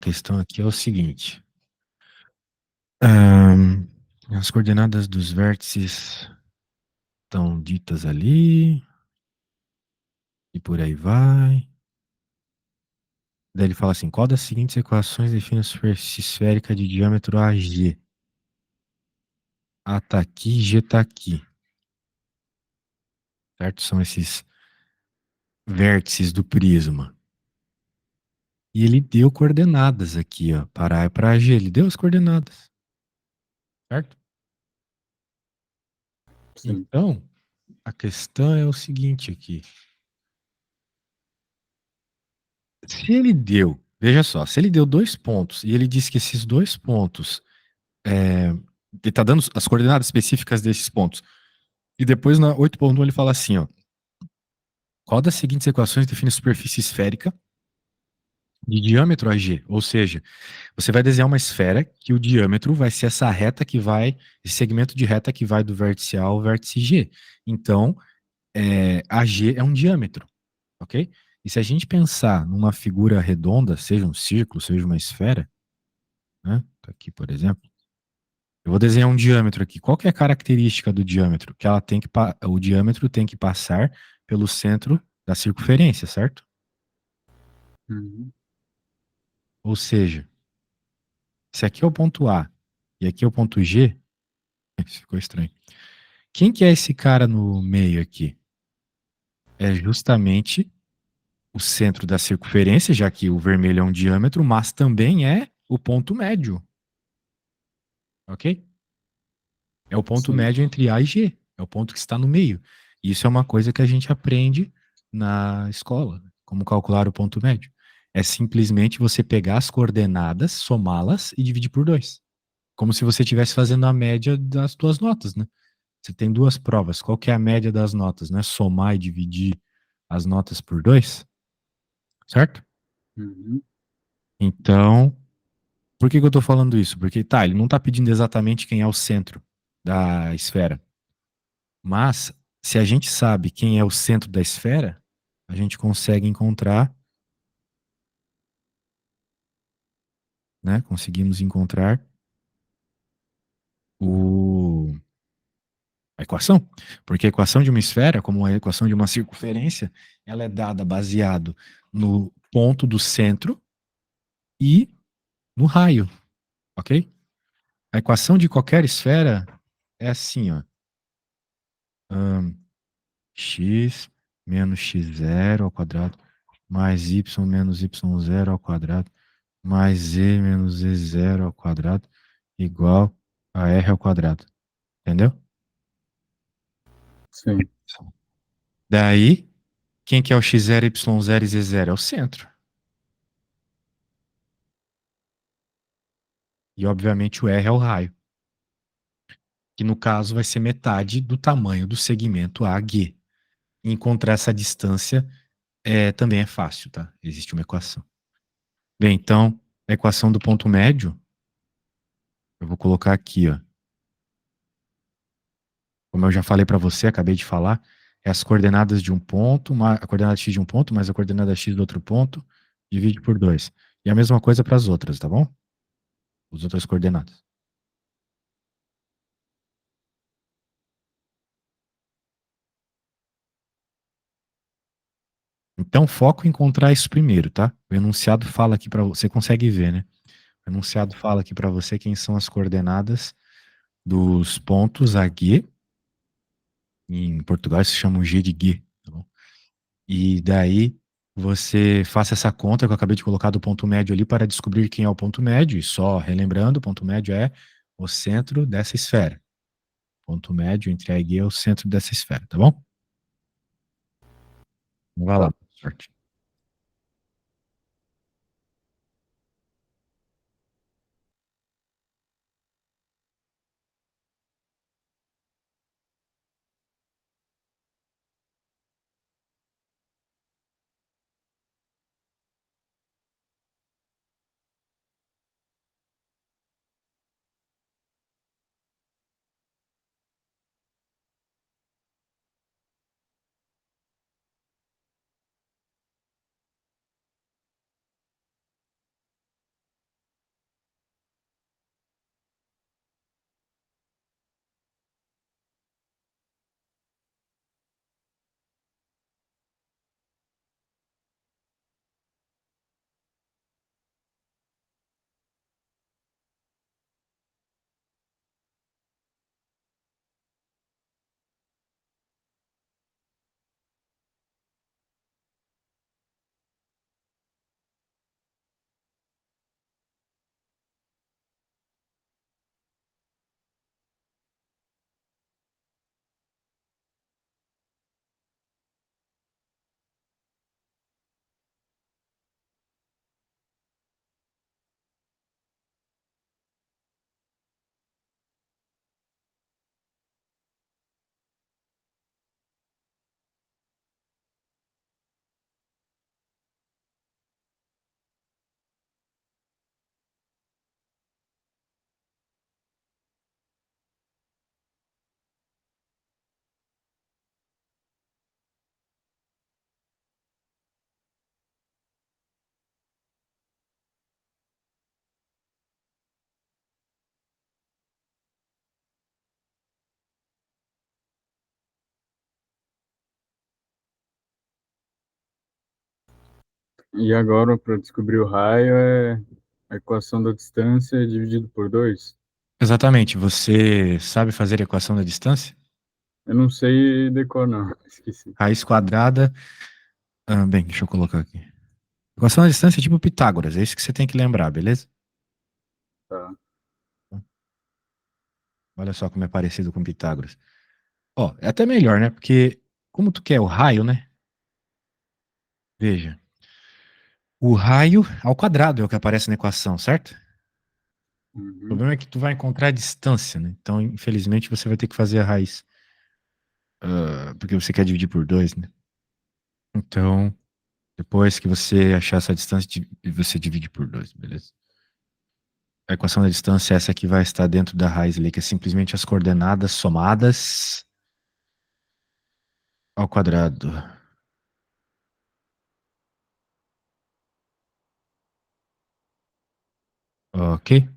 A questão aqui é o seguinte. ahn, as coordenadas dos vértices estão ditas ali, e por aí vai. Daí ele fala assim, qual das seguintes equações define a superfície esférica de diâmetro AG? A tá aqui, G tá aqui. Certo? São esses vértices do prisma. E ele deu coordenadas aqui, ó, para A e para G. Ele deu as coordenadas. Certo? Sim. Então, a questão é o seguinte aqui. Se ele deu, veja só, se ele deu 2 pontos e ele disse que esses 2 pontos, ele está dando as coordenadas específicas desses pontos, e depois na 8.1 ele fala assim, ó, qual das seguintes equações define a superfície esférica de diâmetro AG? Ou seja, você vai desenhar uma esfera que o diâmetro vai ser essa reta que vai, esse segmento de reta que vai do vértice A ao vértice G. Então, AG é um diâmetro, ok? E se a gente pensar numa figura redonda, seja um círculo, seja uma esfera, né? Tá aqui, por exemplo. Eu vou desenhar um diâmetro aqui. Qual que é a característica do diâmetro? Que ela tem que o diâmetro tem que passar pelo centro da circunferência, certo? Uhum. Ou seja, se aqui é o ponto A e aqui é o ponto G, isso ficou estranho. Quem que é esse cara no meio aqui? É justamente o centro da circunferência, já que o vermelho é um diâmetro, mas também é o ponto médio, ok? É o ponto Sim. médio entre A e G. É o ponto que está no meio. Isso é uma coisa que a gente aprende na escola. Como calcular o ponto médio. É simplesmente você pegar as coordenadas, somá-las e dividir por 2. Como se você estivesse fazendo a média das tuas notas, né? Você tem 2 provas. Qual que é a média das notas, né? Somar e dividir as notas por 2, certo? Uhum. Então, por que que eu estou falando isso? Porque, tá, ele não está pedindo exatamente quem é o centro da esfera. Mas, se a gente sabe quem é o centro da esfera, a gente consegue encontrar, né? Conseguimos encontrar o, a equação. Porque a equação de uma esfera, como a equação de uma circunferência, ela é dada baseado no ponto do centro e no raio, ok? A equação de qualquer esfera é assim, ó. X menos x0 ao quadrado mais y menos y0 ao quadrado mais z menos z0 ao quadrado igual a r ao quadrado. Entendeu? Sim. Daí, quem que é o x0, y0 e z0? É o centro. E, obviamente, o r é o raio, que no caso vai ser metade do tamanho do segmento AG. E encontrar essa distância também é fácil, tá? Existe uma equação. Bem, então, a equação do ponto médio, eu vou colocar aqui, ó. Como eu já falei para você, acabei de falar, é as coordenadas de um ponto, a coordenada x de um ponto, mais a coordenada x do outro ponto, divide por 2. E a mesma coisa para as outras, tá bom? As outras coordenadas. Então, foco em encontrar isso primeiro, tá? O enunciado fala aqui para você, consegue ver, né? O enunciado fala aqui para você quem são as coordenadas dos pontos AG, em português se chama o G de G, tá bom? E daí você faça essa conta que eu acabei de colocar do ponto médio ali para descobrir quem é o ponto médio. E só relembrando, o ponto médio é o centro dessa esfera. Ponto médio entre A e G é o centro dessa esfera, tá bom? Então vai Tá. lá, sorte. E agora, para descobrir o raio, é a equação da distância dividido por 2. Exatamente. Você sabe fazer a equação da distância? Eu não sei decor, não. Esqueci. Raiz quadrada. Bem, deixa eu colocar aqui. Equação da distância é tipo Pitágoras. É isso que você tem que lembrar, beleza? Tá. Olha só como é parecido com Pitágoras. Ó, é até melhor, né? Porque como tu quer o raio, né? Veja. O raio ao quadrado é o que aparece na equação, certo? O Uhum. problema é que tu vai encontrar a distância, né? Então, infelizmente, você vai ter que fazer a raiz. Porque você quer dividir por 2, né? Então, depois que você achar essa distância, você divide por 2, beleza? A equação da distância é essa que vai estar dentro da raiz ali, que é simplesmente as coordenadas somadas ao quadrado. Ok?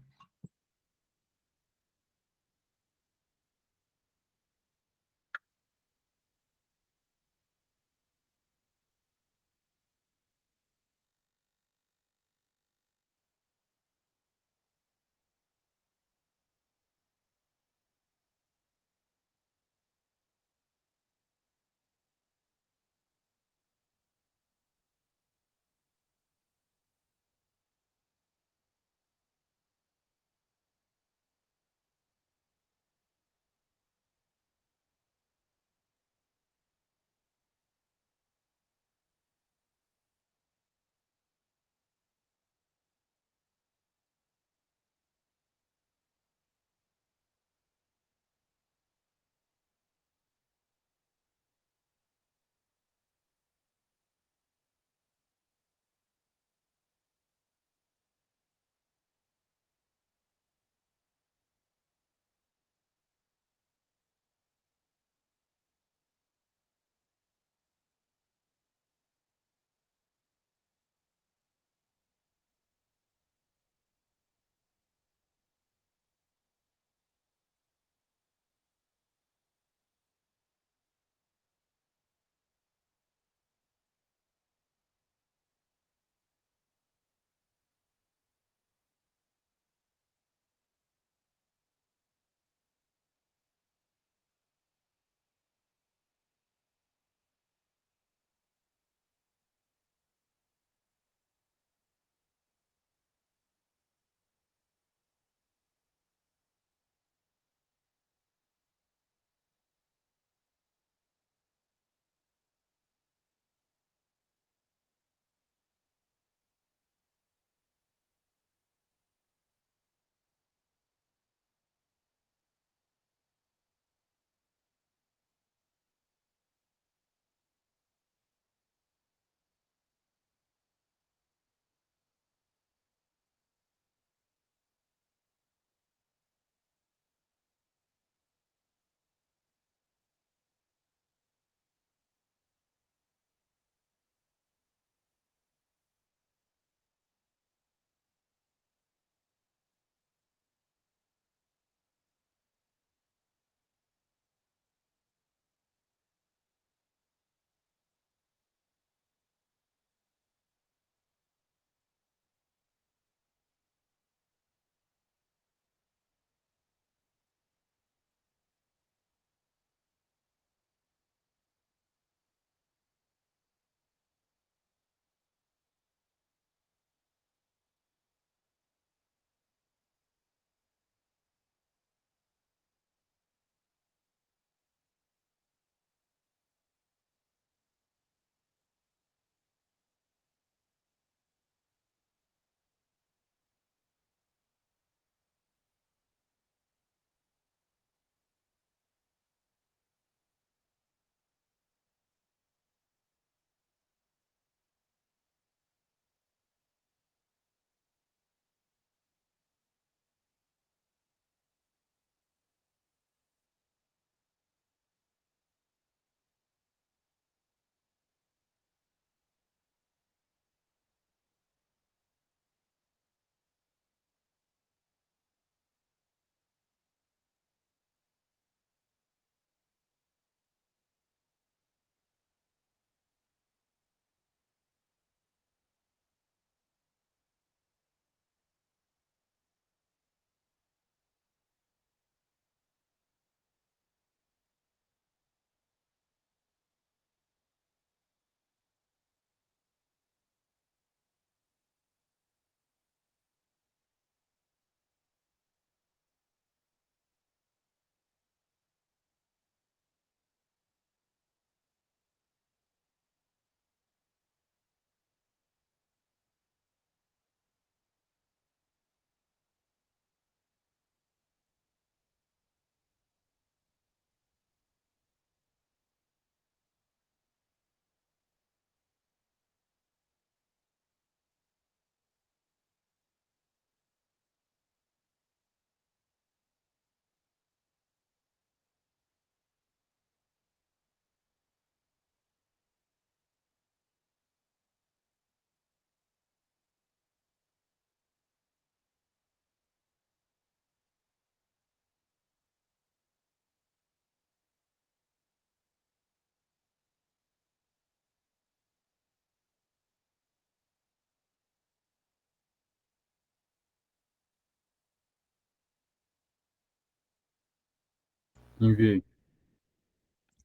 Enviei.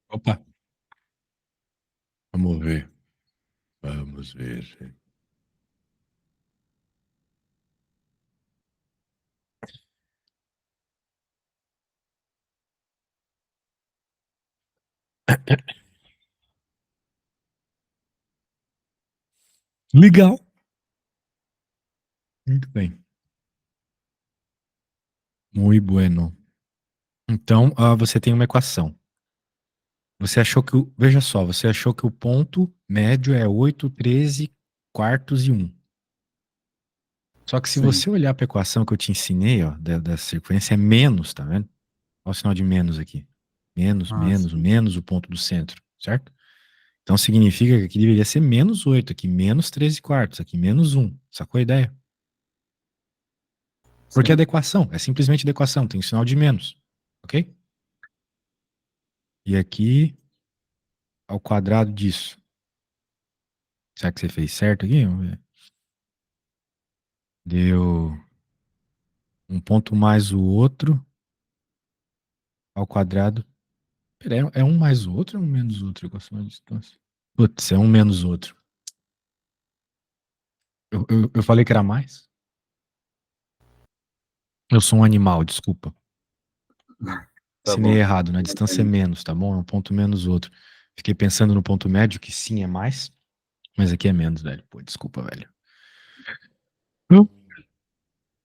Opa, vamos ver. Vamos ver. Legal. Muito bem. Muito bueno. Então, você tem uma equação. Você achou que veja só, você achou que o ponto médio é 8, 13 quartos e um. Só que se Sim. você olhar para a equação que eu te ensinei, ó, da sequência, é menos, tá vendo? Olha o sinal de menos aqui. Menos, Ah, menos, sim. menos o ponto do centro, certo? Então significa que aqui deveria ser menos 8, aqui menos 13 quartos, aqui menos um. Sacou a ideia? Porque é Sim. da equação, é simplesmente da equação, tem um sinal de menos, ok? E aqui, ao quadrado disso. Será que você fez certo aqui? Vamos ver. Deu um ponto mais o outro ao quadrado. Pera, é um mais o outro ou é um menos o outro? Equação de distância. Putz, é um menos o outro. Eu falei que era mais? Eu sou um animal, desculpa. Tá Ensinei bom. errado, na distância é menos, tá bom? É um ponto menos o outro. Fiquei pensando no ponto médio, que sim é mais, mas aqui é menos, velho. Pô, desculpa, velho.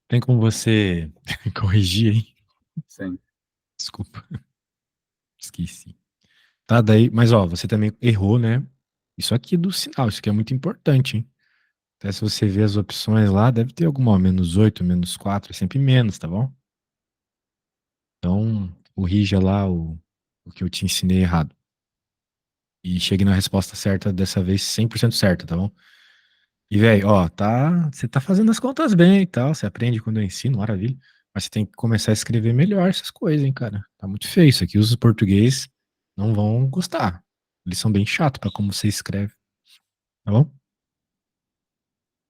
Tem como você corrigir aí? Sim. Desculpa, esqueci. Tá, daí, mas ó, você também errou, né? Isso aqui é do sinal, isso aqui é muito importante, hein? Até se você ver as opções lá, deve ter alguma, ó, menos 8, menos 4, é sempre menos, tá bom? Então, corrija lá o que eu te ensinei errado. E chegue na resposta certa dessa vez, 100% certa, tá bom? E, velho, ó, você tá fazendo as contas bem e tal, você aprende quando eu ensino, maravilha. Mas você tem que começar a escrever melhor essas coisas, hein, cara. Tá muito feio isso aqui, os português não vão gostar. Eles são bem chatos pra como você escreve, tá bom?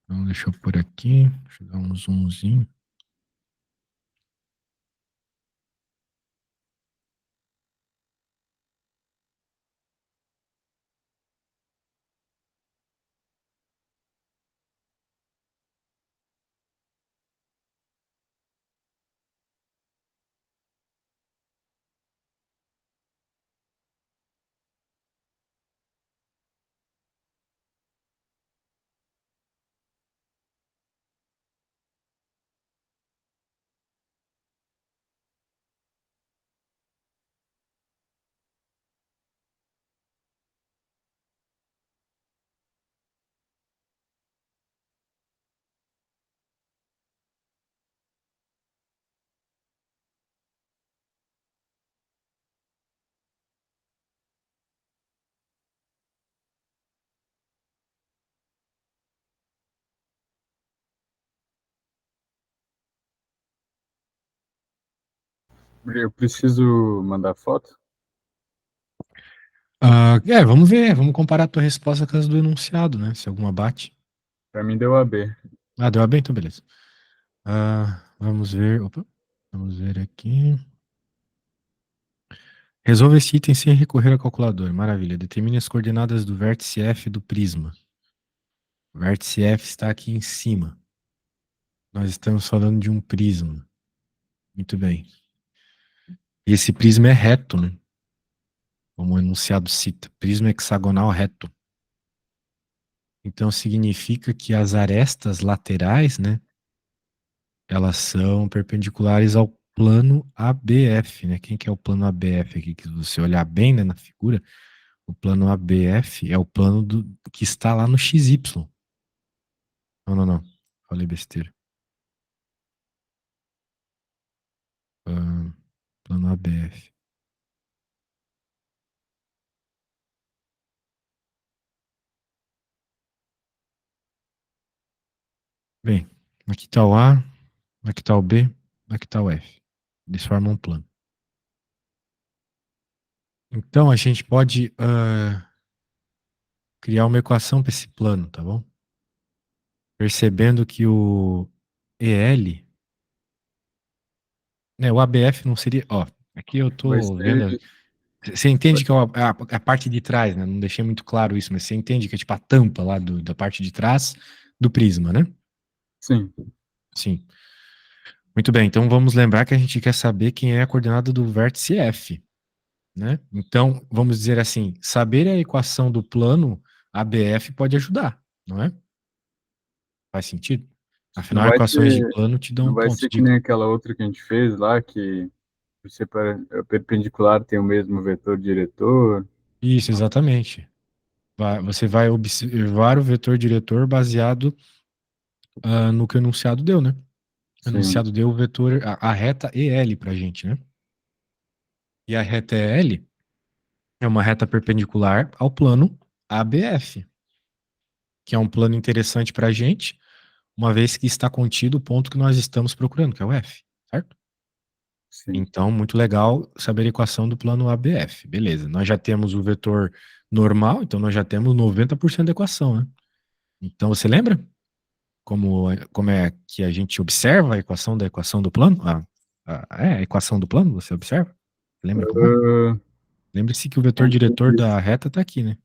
Então, deixa eu pôr aqui, deixa eu dar um zoomzinho. Eu preciso mandar foto? Vamos ver, vamos comparar a tua resposta com as do enunciado, né? Se alguma bate. Pra mim deu AB. Deu a bem, então beleza. Vamos ver. Opa, vamos ver aqui. Resolva esse item sem recorrer ao calculador. Maravilha. Determine as coordenadas do vértice F do prisma. O vértice F está aqui em cima. Nós estamos falando de um prisma. Muito bem. E esse prisma é reto, né? Como o enunciado cita. Prisma hexagonal reto. Então significa que as arestas laterais, né? Elas são perpendiculares ao plano ABF, né? Quem que é o plano ABF aqui? Que se você olhar bem, né, na figura, o plano ABF é o plano que está lá no XY. Não, não, não. Falei besteira. Ah, plano ABF. Bem, aqui está o A, aqui está o B, aqui está o F. Eles formam um plano. Então a gente pode criar uma equação para esse plano, tá bom? Percebendo que o EL, né, o ABF não seria, ó, Aqui eu Vai tô vendo. ser. Você entende que é a parte de trás, né? Não deixei muito claro isso, mas você entende que é tipo a tampa lá da parte de trás do prisma, né? Sim. Sim. Muito bem, então vamos lembrar que a gente quer saber quem é a coordenada do vértice F, né? Então, vamos dizer assim, saber a equação do plano ABF pode ajudar, não é? Faz sentido? Não Afinal, vai equações de ser, plano te não dão vai pontos ser que de... nem aquela outra que a gente fez lá, que você perpendicular tem o mesmo vetor diretor. Isso, exatamente. Você vai observar o vetor diretor baseado no que o enunciado deu, né? O Sim, enunciado deu o vetor, a reta EL pra gente, né? E a reta EL é uma reta perpendicular ao plano ABF, que é um plano interessante pra gente, uma vez que está contido o ponto que nós estamos procurando, que é o F, certo? sim. Então, muito legal saber a equação do plano ABF. Beleza, nós já temos o vetor normal, então nós já temos 90% da equação, né? Então, você lembra como é que a gente observa a equação da equação do plano? A equação do plano, você observa? Lembra como é? Ah, Lembre-se que o vetor tinha diretor que, da reta está aqui, né?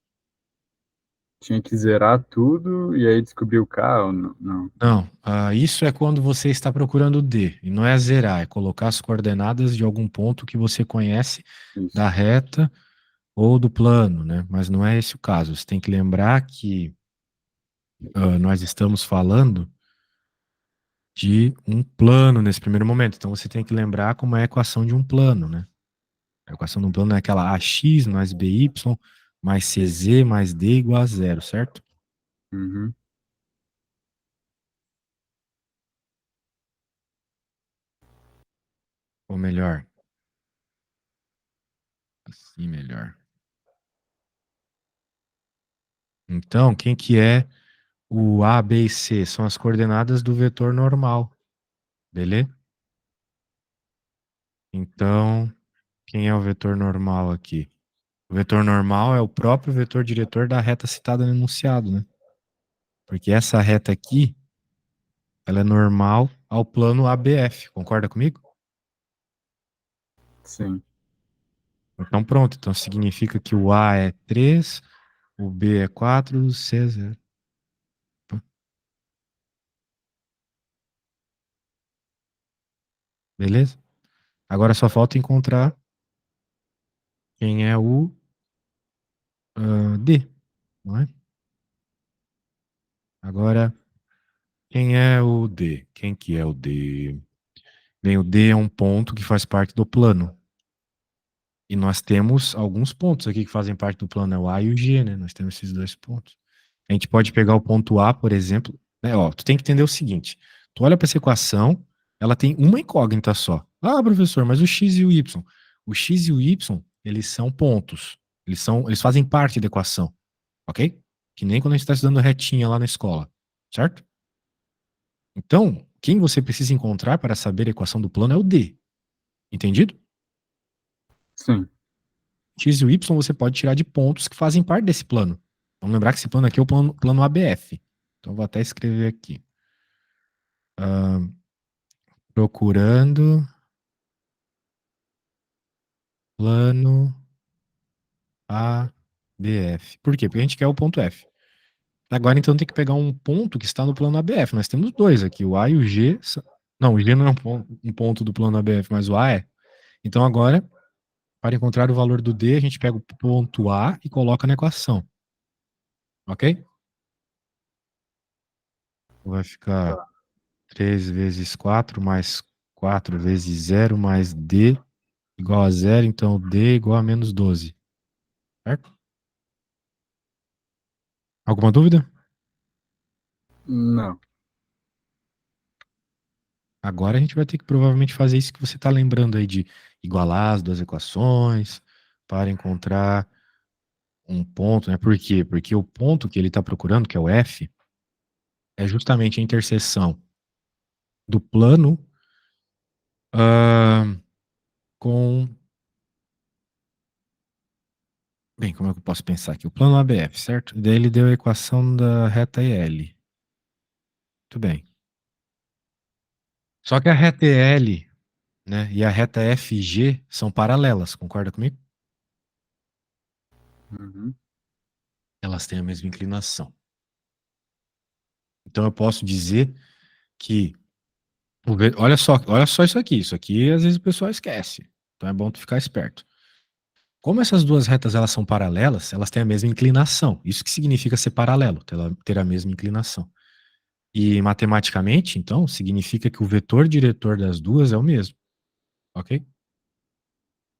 tinha que zerar tudo e aí descobrir o K ou não? Não, Não, isso é quando você está procurando D, e não é zerar, é colocar as coordenadas de algum ponto que você conhece isso. da reta ou do plano, né? Mas não é esse o caso. Você tem que lembrar que nós estamos falando de um plano nesse primeiro momento. Então você tem que lembrar como é a equação de um plano, né? A equação de um plano é aquela AX mais BY mais CZ mais D igual a zero, certo? Uhum. Ou melhor, assim melhor. Então, quem que é o A, B e C? São as coordenadas do vetor normal, beleza? Então, quem é o vetor normal aqui? O vetor normal é o próprio vetor diretor da reta citada no enunciado, né? Porque essa reta aqui, ela é normal ao plano ABF, concorda comigo? Sim. Então pronto, então significa que o A é 3, o B é 4, o C é 0. Beleza? Agora só falta encontrar quem é o D, não é? Agora, quem é o D? Quem que é o D? Bem, o D é um ponto que faz parte do plano. E nós temos alguns pontos aqui que fazem parte do plano, é o A e o G, né? Nós temos esses dois pontos. A gente pode pegar o ponto A, por exemplo, né? Ó, tu tem que entender o seguinte: tu olha para essa equação, ela tem uma incógnita só. Ah, professor, mas o x e o y. O x e o y, eles são pontos. Eles fazem parte da equação, ok? Que nem quando a gente está estudando retinha lá na escola, certo? Então, quem você precisa encontrar para saber a equação do plano é o D, entendido? Sim. X e o Y você pode tirar de pontos que fazem parte desse plano. Vamos lembrar que esse plano aqui é o plano ABF. Então, vou até escrever aqui. Ah, procurando plano ABF. Por quê? Porque a gente quer o ponto F. Agora, então, tem que pegar um ponto que está no plano ABF. Nós temos dois aqui, o A e o G. Não, o G não é um ponto do plano ABF, mas o A é. Então, agora, para encontrar o valor do D, a gente pega o ponto A e coloca na equação. Ok? Vai ficar 3 vezes 4 mais 4 vezes zero mais D igual a zero. Então, D igual a menos 12. Certo? Alguma dúvida? Não. Agora a gente vai ter que provavelmente fazer isso que você está lembrando aí de igualar as duas equações para encontrar um ponto, né? Por quê? Porque o ponto que ele está procurando, que é o F, é justamente a interseção do plano ah, com. Bem, como é que eu posso pensar aqui? O plano ABF, certo? E daí ele deu a equação da reta EL. Muito bem. Só que a reta EL né? E a reta FG são paralelas, concorda comigo? Uhum. Elas têm a mesma inclinação. Então eu posso dizer que olha só isso aqui. Isso aqui às vezes o pessoal esquece. Então é bom tu ficar esperto. Como essas duas retas elas são paralelas, elas têm a mesma inclinação. Isso que significa ser paralelo, ter a mesma inclinação. E matematicamente, então, significa que o vetor diretor das duas é o mesmo, ok?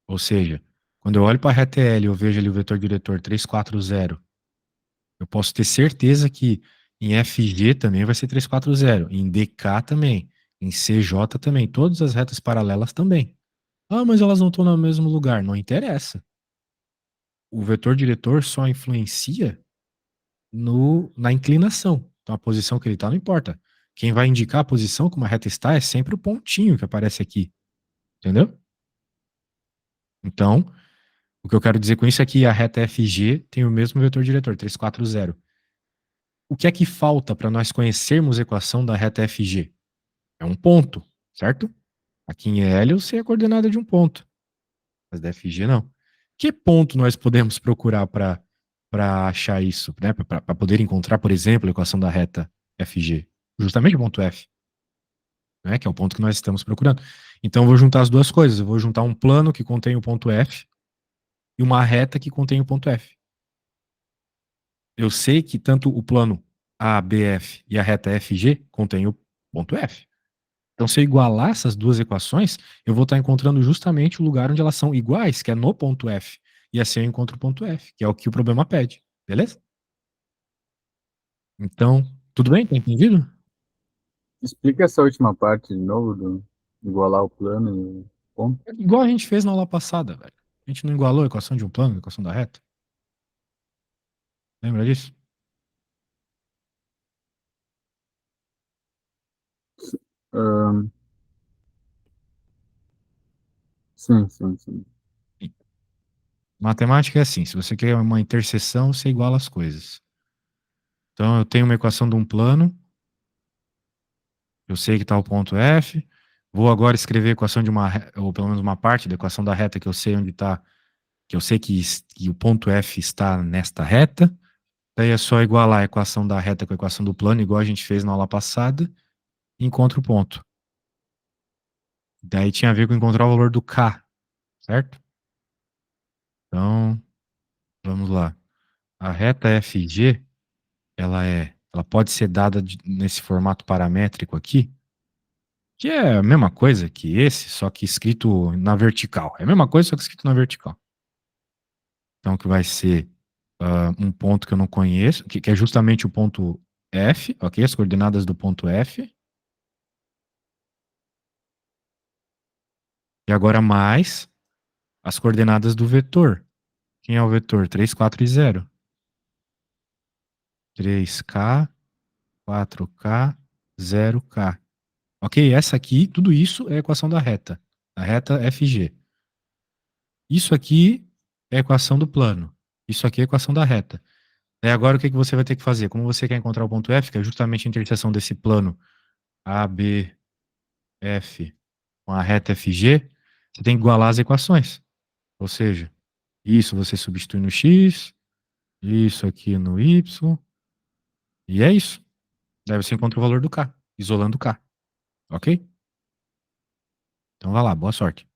Ou seja, quando eu olho para a reta L e eu vejo ali o vetor diretor 340, eu posso ter certeza que em FG também vai ser 340, em DK também, em CJ também, todas as retas paralelas também. Ah, mas elas não estão no mesmo lugar. Não interessa. O vetor diretor só influencia na inclinação. Então a posição que ele está não importa. Quem vai indicar a posição como a reta está é sempre o pontinho que aparece aqui. Entendeu? Então, o que eu quero dizer com isso é que a reta FG tem o mesmo vetor diretor, 340. O que é que falta para nós conhecermos a equação da reta FG? É um ponto, certo? Aqui em L eu sei a coordenada de um ponto, mas da FG não. Que ponto nós podemos procurar para achar isso, né? Para poder encontrar, por exemplo, a equação da reta FG? Justamente o ponto F, né? Que é o ponto que nós estamos procurando. Então eu vou juntar as duas coisas. Eu vou juntar um plano que contém o ponto F e uma reta que contém o ponto F. Eu sei que tanto o plano ABF e a reta FG contêm o ponto F. Então, se eu igualar essas duas equações, eu vou estar encontrando justamente o lugar onde elas são iguais, que é no ponto F. E assim eu encontro o ponto F, que é o que o problema pede. Beleza? Então, tudo bem? Tá entendido? Explica essa última parte de novo, do igualar o plano e o ponto. Igual a gente fez na aula passada, velho. A gente não igualou a equação de um plano, a equação da reta. Lembra disso? Ahn, sim, sim, sim. Sim. Matemática é assim, se você quer uma interseção, você iguala as coisas. Então, eu tenho uma equação de um plano, eu sei que está o ponto F, vou agora escrever a equação de ou pelo menos uma parte da equação da reta que eu sei onde está, que eu sei que o ponto F está nesta reta. Daí é só igualar a equação da reta com a equação do plano, igual a gente fez na aula passada, e encontra o ponto. Daí tinha a ver com encontrar o valor do K, certo? Então, vamos lá. A reta FG, ela pode ser dada nesse formato paramétrico aqui, que é a mesma coisa que esse, só que escrito na vertical. É a mesma coisa, só que escrito na vertical. Então, que vai ser um ponto que eu não conheço, que é justamente o ponto F, ok? As coordenadas do ponto F. E agora mais as coordenadas do vetor. Quem é o vetor? 3, 4 e 0. 3K, 4K, 0K. Ok? Essa aqui, tudo isso é a equação da reta. A reta FG. Isso aqui é a equação do plano. Isso aqui é a equação da reta. E agora o que que você vai ter que fazer? Como você quer encontrar o ponto F, que é justamente a interseção desse plano ABF com a reta FG, você tem que igualar as equações. Ou seja, isso você substitui no X, isso aqui no Y, e é isso. Daí você encontra o valor do K, isolando o K. Ok? Então vai lá, boa sorte.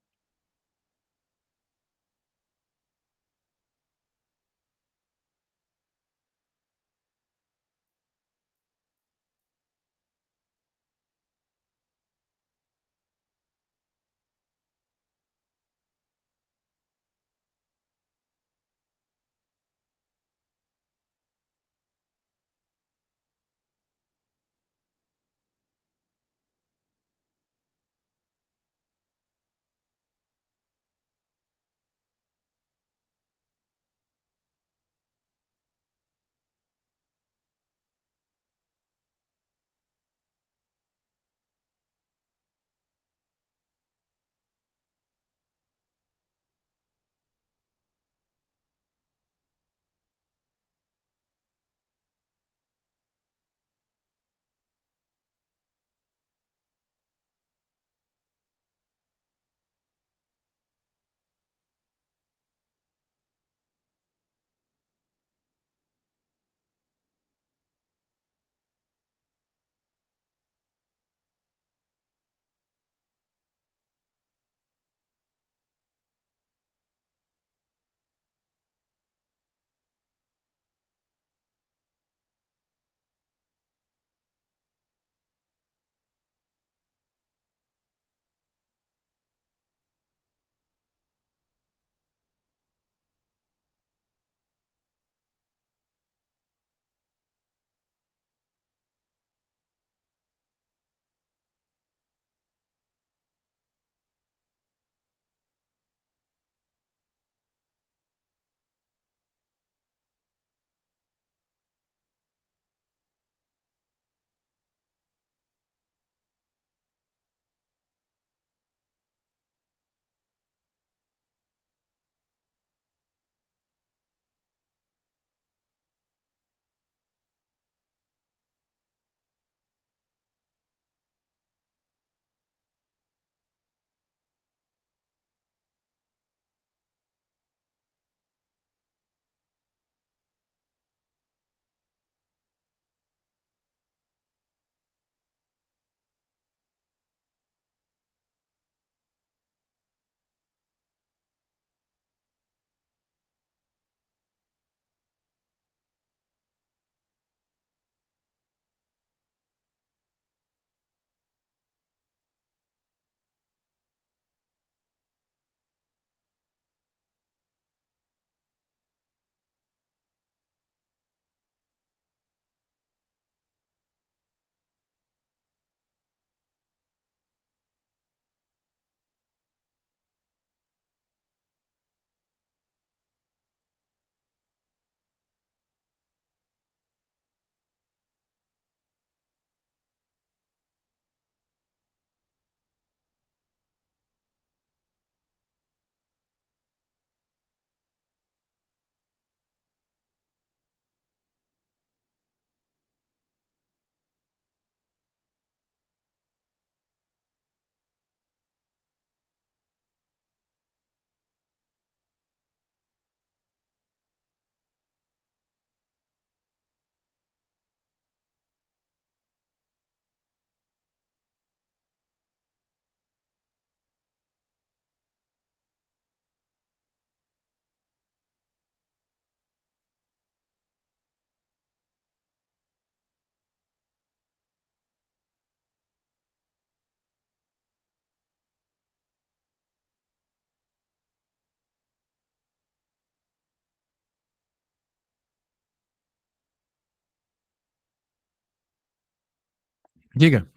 Diga,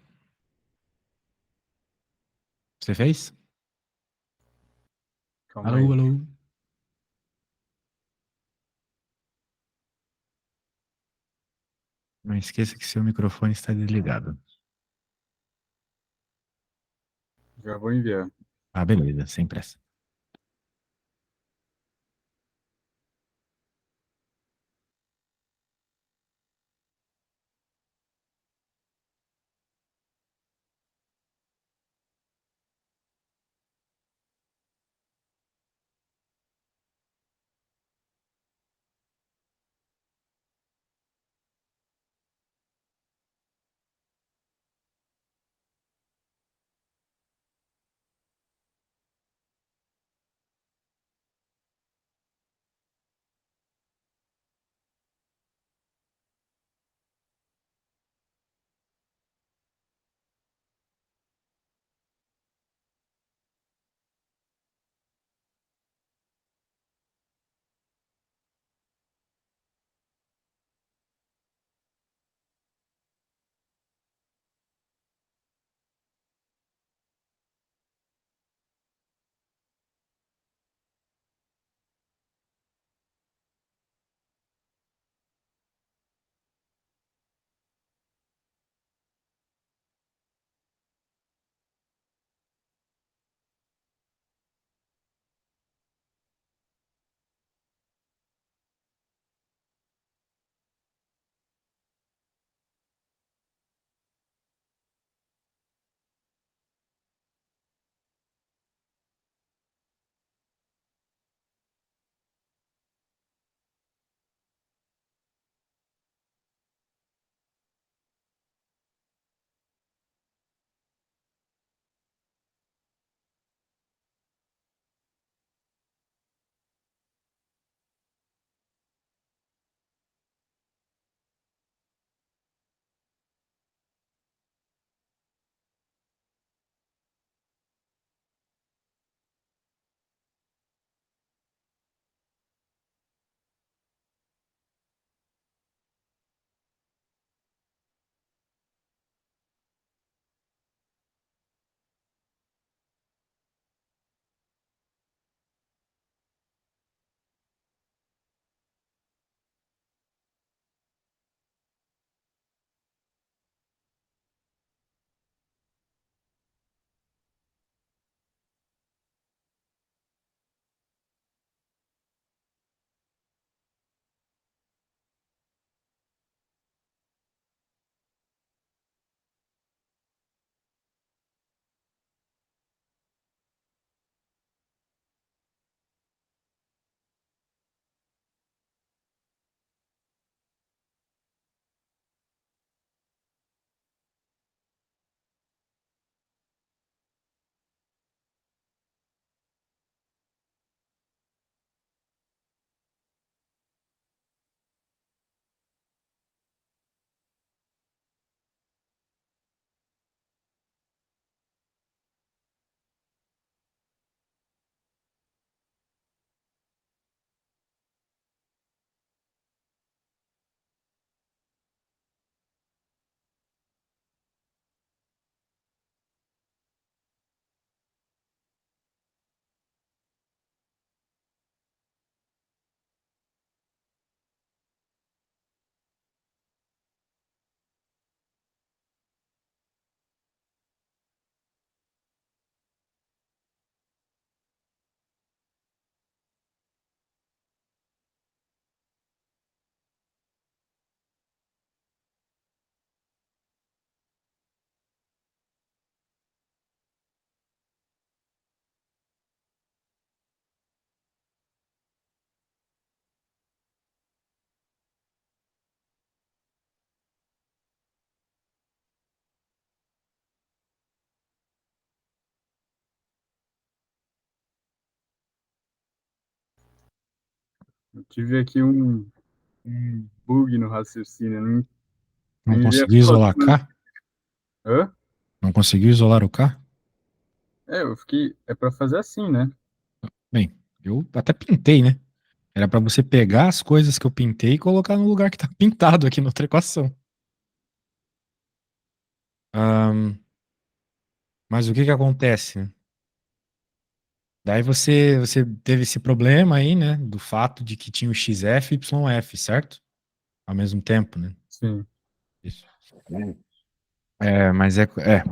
você fez? Calma Alô, aí. alô. Não esqueça que seu microfone está desligado. Já vou enviar. Ah, beleza, sem pressa. Eu tive aqui um bug no raciocínio. Não Não enviei a conseguiu foto, isolar mas. K? Hã? Não conseguiu isolar o K? É, eu fiquei. É pra fazer assim, né? Bem, eu até pintei, né? Era pra você pegar as coisas que eu pintei e colocar no lugar que tá pintado aqui na outra equação. Ahn, mas o que que acontece? Daí você teve esse problema aí, né? Do fato de que tinha o XF e YF, certo? Ao mesmo tempo, né? Sim, Isso. Mas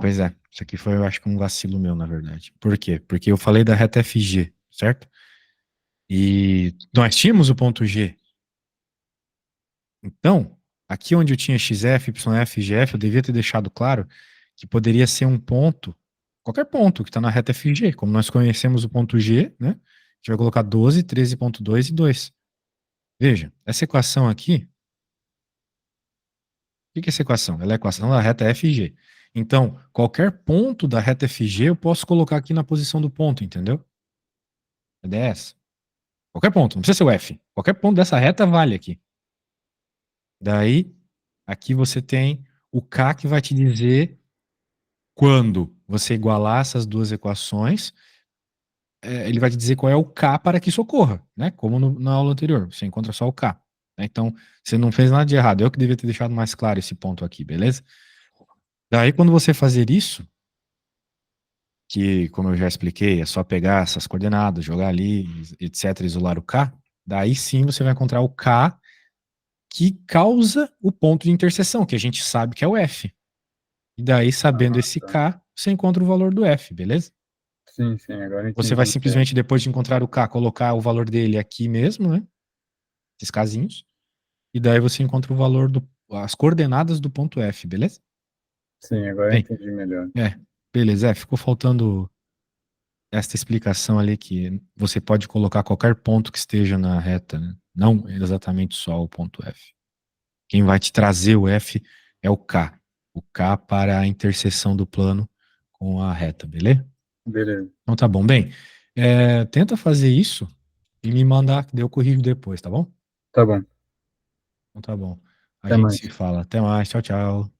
pois é. Isso aqui foi, eu acho que um vacilo meu, na verdade. Por quê? Porque eu falei da reta FG, certo? E nós tínhamos o ponto G. Então, aqui onde eu tinha XF, YF e GF, eu devia ter deixado claro que poderia ser um ponto, qualquer ponto que está na reta FG. Como nós conhecemos o ponto G, né? A gente vai colocar 12, 13,2 e 2. Veja, essa equação aqui, o que que é essa equação? Ela é a equação da reta FG. Então, qualquer ponto da reta FG eu posso colocar aqui na posição do ponto, entendeu? A ideia é essa. Qualquer ponto, não precisa ser o F. Qualquer ponto dessa reta vale aqui. Daí, aqui você tem o K que vai te dizer quando você igualar essas duas equações, ele vai te dizer qual é o K para que isso ocorra, né? Como na aula anterior, você encontra só o K, né? Então, você não fez nada de errado. Eu que devia ter deixado mais claro esse ponto aqui, beleza? Daí, quando você fazer isso, que, como eu já expliquei, é só pegar essas coordenadas, jogar ali, etc., isolar o K, daí sim você vai encontrar o K que causa o ponto de interseção, que a gente sabe que é o F. E daí, sabendo esse tá. K, você encontra o valor do F, beleza? Sim, sim, agora eu Você vai entendi o que é. simplesmente, depois de encontrar o K, colocar o valor dele aqui mesmo, né? Esses casinhos. E daí você encontra o valor as coordenadas do ponto F, beleza? Sim, agora eu Bem, entendi melhor. é, beleza. Ficou faltando esta explicação ali que você pode colocar qualquer ponto que esteja na reta, né? Não exatamente só o ponto F. Quem vai te trazer o F é o K. O K para a interseção do plano com a reta, beleza? Beleza. Então tá bom. Bem, tenta fazer isso e me mandar que dê o corrijo depois, tá bom? Tá bom. Então tá bom. A Até gente se mais. fala. Até mais. Tchau, tchau.